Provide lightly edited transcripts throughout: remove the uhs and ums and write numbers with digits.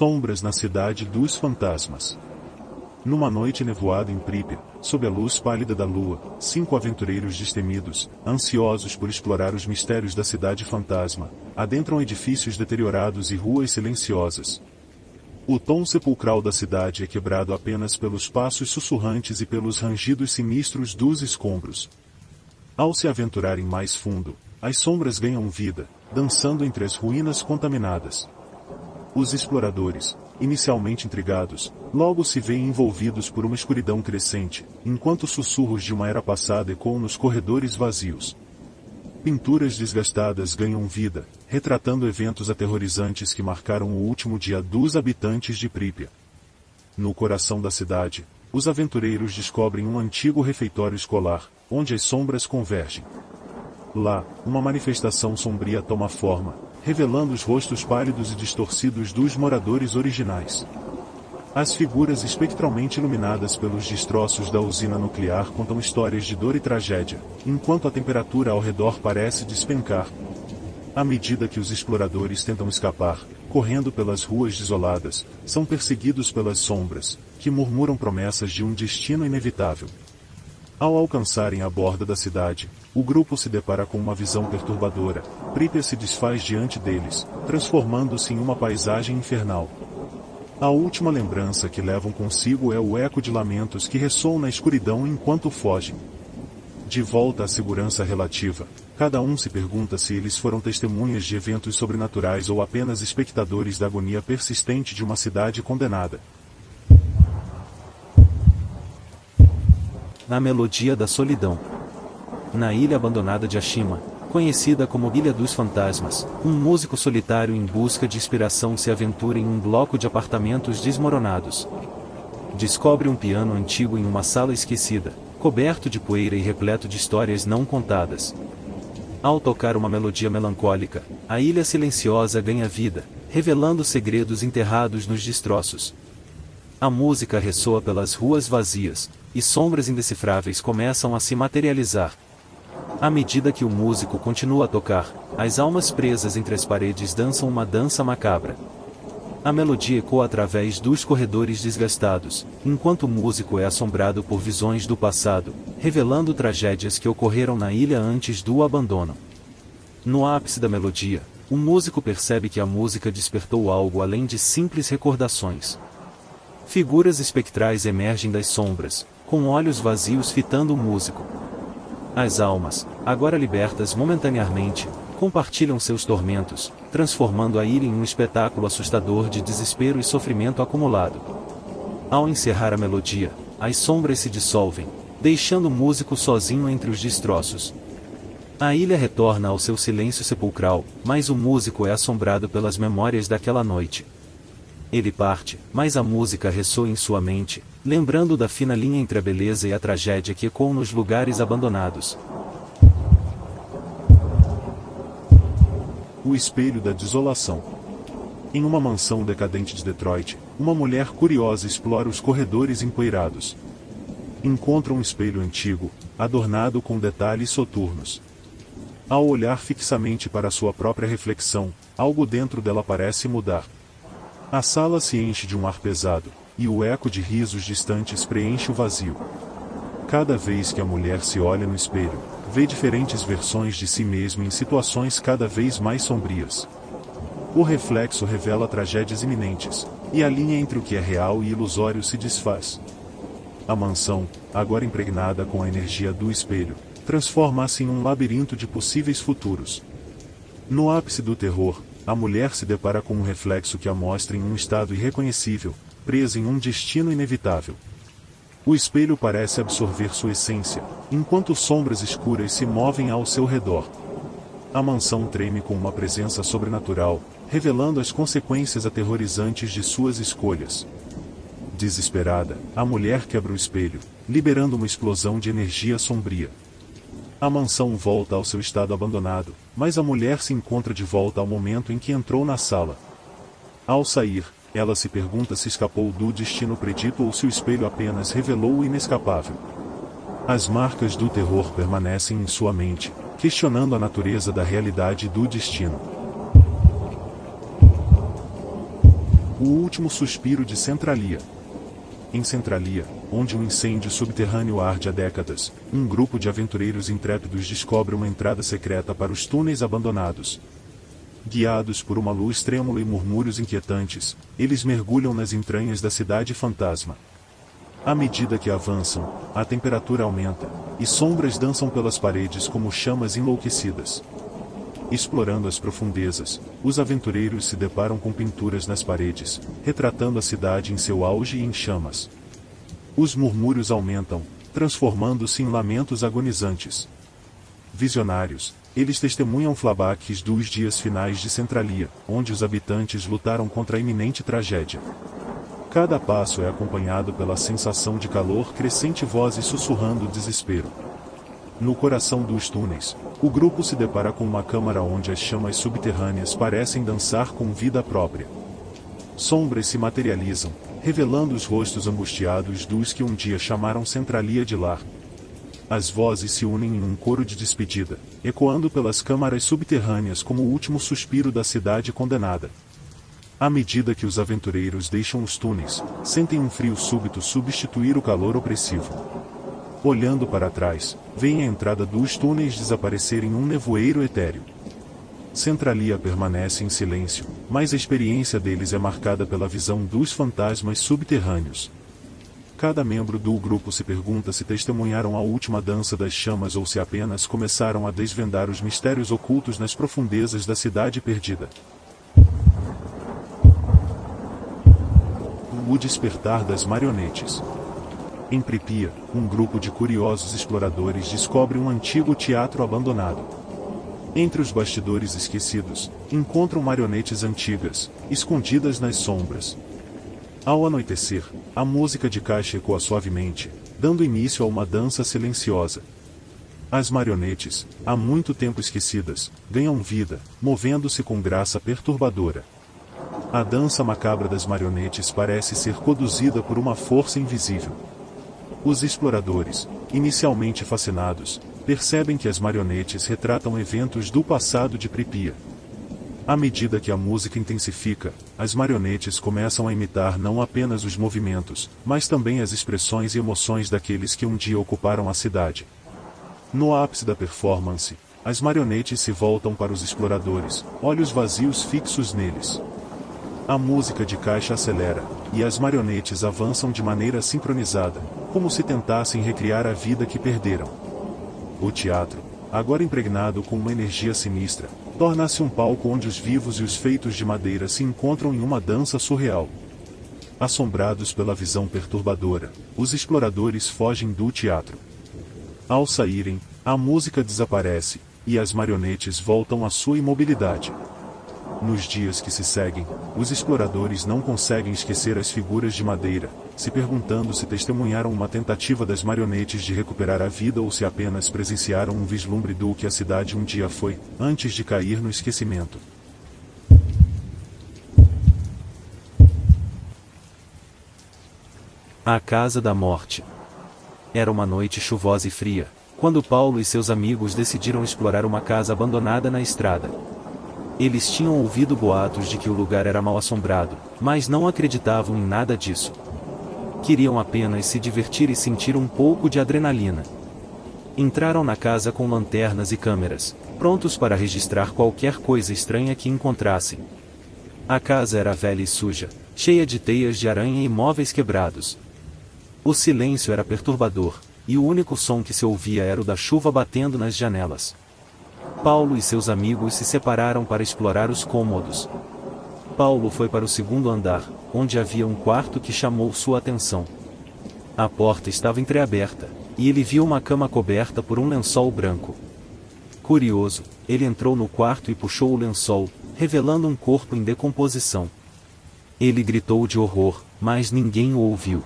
Sombras na cidade dos fantasmas. Numa noite nevoada em Pripyat, sob a luz pálida da lua, 5 aventureiros destemidos, ansiosos por explorar os mistérios da cidade fantasma, adentram edifícios deteriorados e ruas silenciosas. O tom sepulcral da cidade é quebrado apenas pelos passos sussurrantes e pelos rangidos sinistros dos escombros. Ao se aventurarem mais fundo, as sombras ganham vida, dançando entre as ruínas contaminadas. Os exploradores, inicialmente intrigados, logo se veem envolvidos por uma escuridão crescente, enquanto sussurros de uma era passada ecoam nos corredores vazios. Pinturas desgastadas ganham vida, retratando eventos aterrorizantes que marcaram o último dia dos habitantes de Pripyat. No coração da cidade, os aventureiros descobrem um antigo refeitório escolar, onde as sombras convergem. Lá, uma manifestação sombria toma forma, revelando os rostos pálidos e distorcidos dos moradores originais. As figuras espectralmente iluminadas pelos destroços da usina nuclear contam histórias de dor e tragédia, enquanto a temperatura ao redor parece despencar. À medida que os exploradores tentam escapar, correndo pelas ruas desoladas, são perseguidos pelas sombras, que murmuram promessas de um destino inevitável. Ao alcançarem a borda da cidade, o grupo se depara com uma visão perturbadora. Pripyat se desfaz diante deles, transformando-se em uma paisagem infernal. A última lembrança que levam consigo é o eco de lamentos que ressoam na escuridão enquanto fogem. De volta à segurança relativa, cada um se pergunta se eles foram testemunhas de eventos sobrenaturais ou apenas espectadores da agonia persistente de uma cidade condenada. Na melodia da solidão. Na ilha abandonada de Ashima, conhecida como Ilha dos Fantasmas, um músico solitário em busca de inspiração se aventura em um bloco de apartamentos desmoronados. Descobre um piano antigo em uma sala esquecida, coberto de poeira e repleto de histórias não contadas. Ao tocar uma melodia melancólica, a ilha silenciosa ganha vida, revelando segredos enterrados nos destroços. A música ressoa pelas ruas vazias, e sombras indecifráveis começam a se materializar. À medida que o músico continua a tocar, as almas presas entre as paredes dançam uma dança macabra. A melodia ecoa através dos corredores desgastados, enquanto o músico é assombrado por visões do passado, revelando tragédias que ocorreram na ilha antes do abandono. No ápice da melodia, o músico percebe que a música despertou algo além de simples recordações. Figuras espectrais emergem das sombras, com olhos vazios fitando o músico. As almas, agora libertas momentaneamente, compartilham seus tormentos, transformando a ilha em um espetáculo assustador de desespero e sofrimento acumulado. Ao encerrar a melodia, as sombras se dissolvem, deixando o músico sozinho entre os destroços. A ilha retorna ao seu silêncio sepulcral, mas o músico é assombrado pelas memórias daquela noite. Ele parte, mas a música ressoa em sua mente, lembrando da fina linha entre a beleza e a tragédia que ecoam nos lugares abandonados. O espelho da desolação. Em uma mansão decadente de Detroit, uma mulher curiosa explora os corredores empoeirados. Encontra um espelho antigo, adornado com detalhes soturnos. Ao olhar fixamente para sua própria reflexão, algo dentro dela parece mudar. A sala se enche de um ar pesado, e o eco de risos distantes preenche o vazio. Cada vez que a mulher se olha no espelho, vê diferentes versões de si mesma em situações cada vez mais sombrias. O reflexo revela tragédias iminentes, e a linha entre o que é real e ilusório se desfaz. A mansão, agora impregnada com a energia do espelho, transforma-se em um labirinto de possíveis futuros. No ápice do terror, a mulher se depara com um reflexo que a mostra em um estado irreconhecível, presa em um destino inevitável. O espelho parece absorver sua essência, enquanto sombras escuras se movem ao seu redor. A mansão treme com uma presença sobrenatural, revelando as consequências aterrorizantes de suas escolhas. Desesperada, a mulher quebra o espelho, liberando uma explosão de energia sombria. A mansão volta ao seu estado abandonado, mas a mulher se encontra de volta ao momento em que entrou na sala. Ao sair, ela se pergunta se escapou do destino predito ou se o espelho apenas revelou o inescapável. As marcas do terror permanecem em sua mente, questionando a natureza da realidade e do destino. O último suspiro de Centralia. Em Centralia, onde um incêndio subterrâneo arde há décadas, um grupo de aventureiros intrépidos descobre uma entrada secreta para os túneis abandonados. Guiados por uma luz trêmula e murmúrios inquietantes, eles mergulham nas entranhas da cidade fantasma. À medida que avançam, a temperatura aumenta, e sombras dançam pelas paredes como chamas enlouquecidas. Explorando as profundezas, os aventureiros se deparam com pinturas nas paredes, retratando a cidade em seu auge e em chamas. Os murmúrios aumentam, transformando-se em lamentos agonizantes. Visionários, eles testemunham flashbacks dos dias finais de Centralia, onde os habitantes lutaram contra a iminente tragédia. Cada passo é acompanhado pela sensação de calor crescente e vozes sussurrando desespero. No coração dos túneis, o grupo se depara com uma câmara onde as chamas subterrâneas parecem dançar com vida própria. Sombras se materializam, revelando os rostos angustiados dos que um dia chamaram Centralia de lar. As vozes se unem em um coro de despedida, ecoando pelas câmaras subterrâneas como o último suspiro da cidade condenada. À medida que os aventureiros deixam os túneis, sentem um frio súbito substituir o calor opressivo. Olhando para trás, veem a entrada dos túneis desaparecer em um nevoeiro etéreo. Centralia permanece em silêncio, mas a experiência deles é marcada pela visão dos fantasmas subterrâneos. Cada membro do grupo se pergunta se testemunharam a última dança das chamas ou se apenas começaram a desvendar os mistérios ocultos nas profundezas da cidade perdida. O despertar das marionetes. Em Pripia, um grupo de curiosos exploradores descobre um antigo teatro abandonado. Entre os bastidores esquecidos, encontram marionetes antigas, escondidas nas sombras. Ao anoitecer, a música de caixa ecoa suavemente, dando início a uma dança silenciosa. As marionetes, há muito tempo esquecidas, ganham vida, movendo-se com graça perturbadora. A dança macabra das marionetes parece ser conduzida por uma força invisível. Os exploradores, inicialmente fascinados, percebem que as marionetes retratam eventos do passado de Pripia. À medida que a música intensifica, as marionetes começam a imitar não apenas os movimentos, mas também as expressões e emoções daqueles que um dia ocuparam a cidade. No ápice da performance, as marionetes se voltam para os exploradores, olhos vazios fixos neles. A música de caixa acelera, e as marionetes avançam de maneira sincronizada, como se tentassem recriar a vida que perderam. O teatro, agora impregnado com uma energia sinistra, torna-se um palco onde os vivos e os feitos de madeira se encontram em uma dança surreal. Assombrados pela visão perturbadora, os exploradores fogem do teatro. Ao saírem, a música desaparece, e as marionetes voltam à sua imobilidade. Nos dias que se seguem, os exploradores não conseguem esquecer as figuras de madeira, se perguntando se testemunharam uma tentativa das marionetes de recuperar a vida ou se apenas presenciaram um vislumbre do que a cidade um dia foi, antes de cair no esquecimento. A Casa da Morte. Era uma noite chuvosa e fria, quando Paulo e seus amigos decidiram explorar uma casa abandonada na estrada. Eles tinham ouvido boatos de que o lugar era mal assombrado, mas não acreditavam em nada disso. Queriam apenas se divertir e sentir um pouco de adrenalina. Entraram na casa com lanternas e câmeras, prontos para registrar qualquer coisa estranha que encontrassem. A casa era velha e suja, cheia de teias de aranha e móveis quebrados. O silêncio era perturbador, e o único som que se ouvia era o da chuva batendo nas janelas. Paulo e seus amigos se separaram para explorar os cômodos. Paulo foi para o segundo andar, onde havia um quarto que chamou sua atenção. A porta estava entreaberta, e ele viu uma cama coberta por um lençol branco. Curioso, ele entrou no quarto e puxou o lençol, revelando um corpo em decomposição. Ele gritou de horror, mas ninguém o ouviu.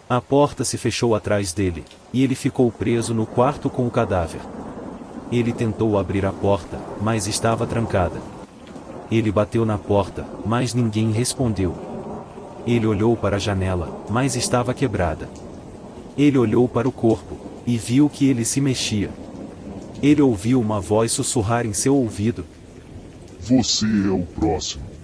A porta se fechou atrás dele, e ele ficou preso no quarto com o cadáver. Ele tentou abrir a porta, mas estava trancada. Ele bateu na porta, mas ninguém respondeu. Ele olhou para a janela, mas estava quebrada. Ele olhou para o corpo, e viu que ele se mexia. Ele ouviu uma voz sussurrar em seu ouvido: "Você é o próximo."